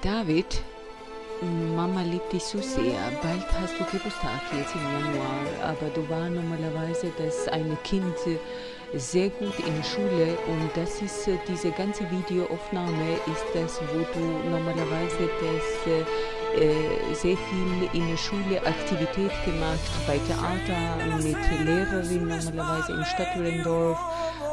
David, Mama liebt dich so sehr. Bald hast du Geburtstag jetzt im Januar, aber du war normalerweise das eine Kind sehr gut in der Schule und das ist diese ganze Videoaufnahme ist das, wo du normalerweise das sehr viel in der Schule Aktivität gemacht, bei Theater, mit Lehrerin normalerweise in Stadtwerendorf.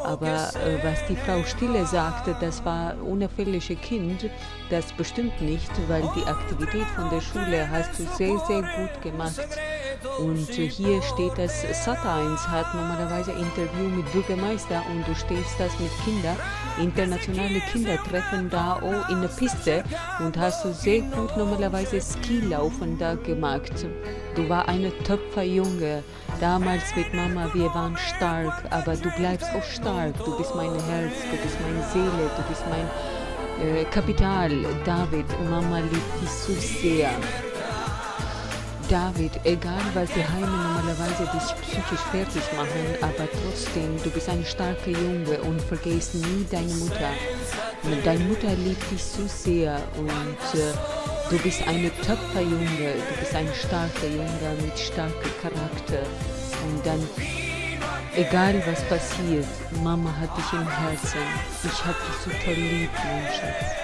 Aber was die Frau Stille sagte, das war unauffällige Kind, das bestimmt nicht, weil die Aktivität von der Schule hast du sehr, sehr gut gemacht. Und hier steht das, Sat.1 hat normalerweise Interview mit Bürgermeister und du stehst das mit Kindern, internationale Kindertreffen da auch in der Piste und hast du sehr gut normalerweise Skilaufen da gemacht. Du war eine tapfer Junge. Damals mit Mama, wir waren stark, aber du bleibst auch stark. Du bist mein Herz, du bist meine Seele, du bist mein Kapital. David, Mama liebt dich so sehr. David, egal was die Heime normalerweise dich psychisch fertig machen, aber trotzdem, du bist ein starker Junge und vergiss nie deine Mutter. Deine Mutter liebt dich so sehr und du bist eine tapfer Junge, du bist ein starker Junge mit starkem Charakter. Und dann, egal was passiert, Mama hat dich im Herzen. Ich hab dich so toll lieb, mein Schatz.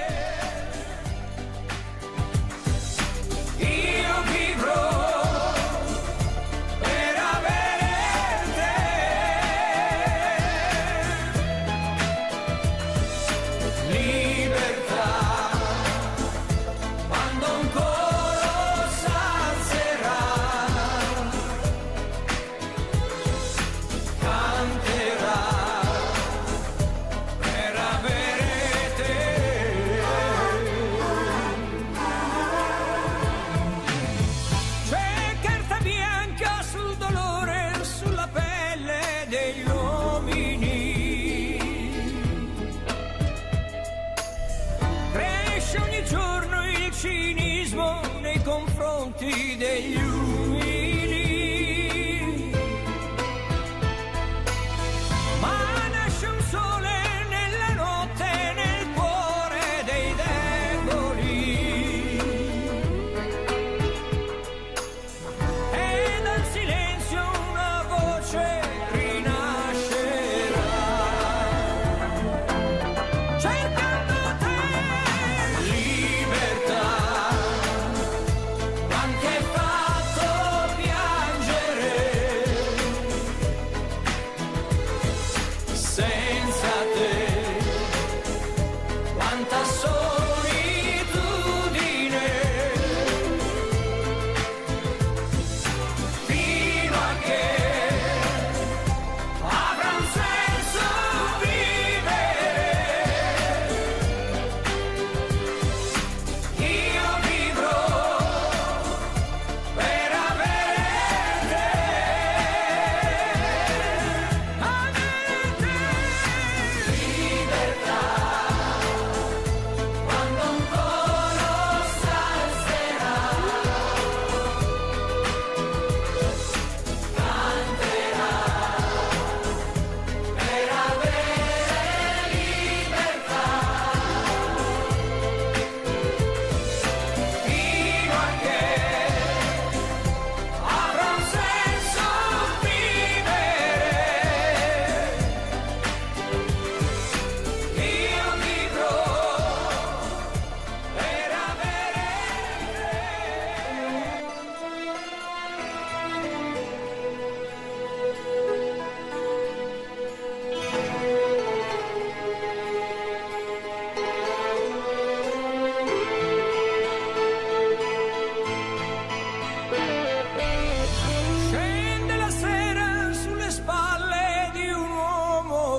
Cinismo nei confronti degli umili, ma nasce un sole nella notte nel cuore dei deboli e dal silenzio una voce rinascerà.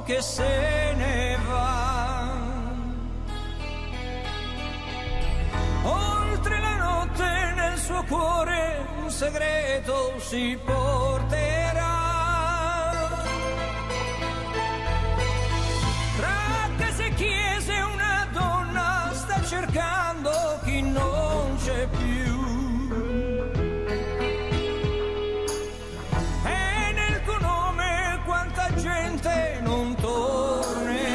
Che se ne va oltre la notte, nel suo cuore un segreto si porterà. Tra casa e chiese una donna sta cercando chi non c'è più. Gente non tornerà.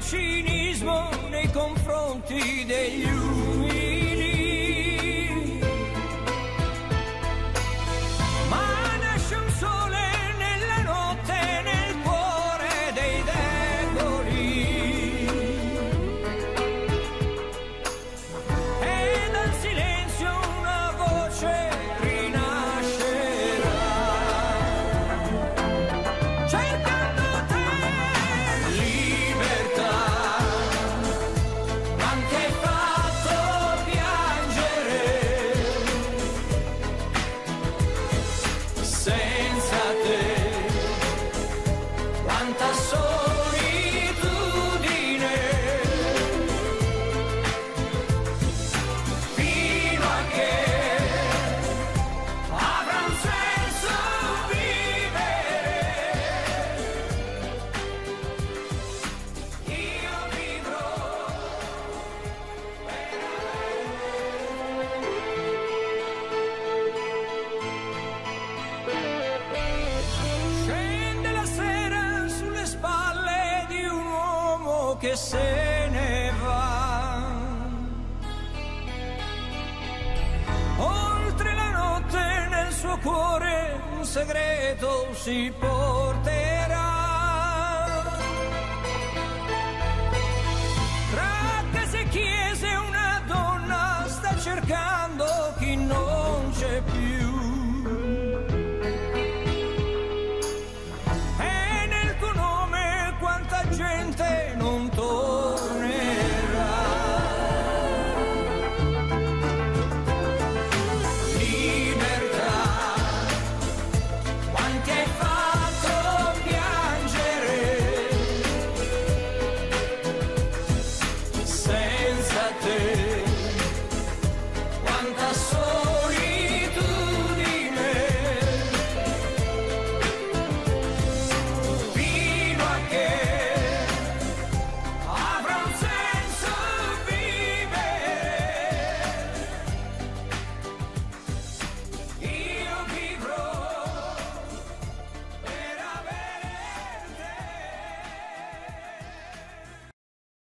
cinismo nei confronti degli umili. Ma nasce un sole nella notte, nel cuore dei deboli, e dal silenzio una voce rinascerà, cercando te, libertà, ma anche fatto piangere, senza te, quanta solitudine, fino a che avrà un senso vivere, io vivrò Scende la sera sulle spalle di un uomo che se ne va. Oltre la notte nel suo cuore un segreto si porterà. Tra case e chiese una donna sta cercando